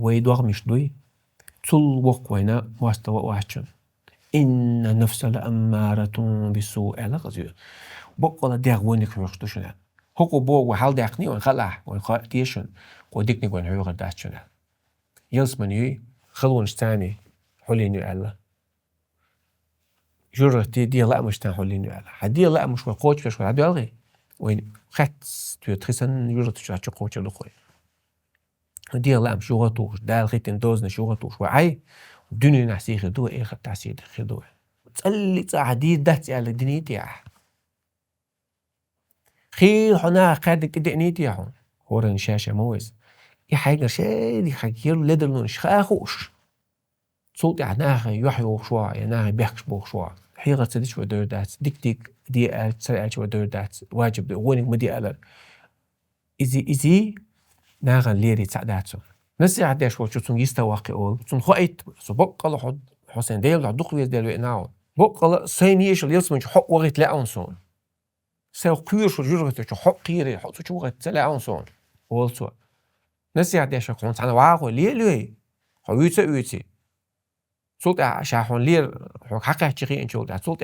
ويدوغ مش دوي تل وق وينا واستوى واحد إن النفس لأمارة بالسوء على غزير بقى ديغ وينك يرشدوشنا هوكو بوغ وحال ديغني ونخلع ونخاتيشن وديكني ونعيوغ داشنا يلسمني خلون شتاني حوليني على جرتي دي لا مش تان حوليني على حدي لا مش وقوش بس ولا دالغي وين خت تيتريسن جرت شو قوش لخوي دي لا مش جرتو دالغي تندوزنا جرتو وعي الدنيا نحسي خدوه إيه خد خدوه تسألي تعدي دهتي على دنيتي خير حنا قادك دنيتي هون هورن شاشة موز حاجة شادي حكير لدرن شخاخوش صوت عناها يحيو شوا يناها بيحكش بو شوا حيرة تدش ودور دات ديك دي تسرعش ودور دات واجب وينك مدي على إزي ناغن ليري تعداتو نسي عداش وشو يستواقي أول خايت سبق الله حد حسين ديل عدوق ويز ديل ويناو بق الله سينيش اليوم من حق وغيت لا أنصون سو قير شو جرغت حق قيري حق شو وغيت لا أنصون أولسو نسي عداش كون أنا واقع ليه حويتي صوت شاحون لير حق حقيقي إن شاء الله صوت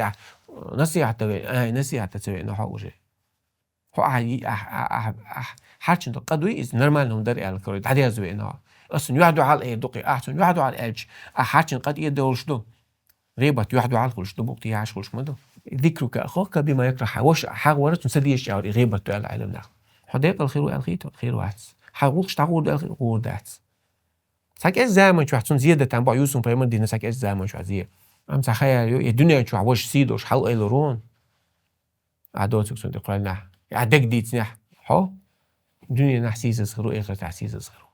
نسي عداش نسي عداش إنه حوجي حاجة قدوي إز نرمال نمدري على الكوري هذا يزوي إنه أصلا يعدو على إيه دقي أحسن يعدو على الألج حاجة قد إيه دول شدو غيبة يعدو على كل شدو بقتي عاش كل شمدو ذكرك أخوك بما يكره وش حاج ورث مسديش يعور غيبة على العلم حديق الخير والخير الخير واحد حقوقش تعود الخير ودات ساك إيش زمان شو حتون زيادة تنبع يوسف في مدينة ساك إيش زمان شو عزيه أم تخيل الدنيا شو عوش سيدوش حلق إلرون عدوتك سند قلنا عدك ديت نح الدنيا نحسيس صغيرو إخر تحسيس صغيرو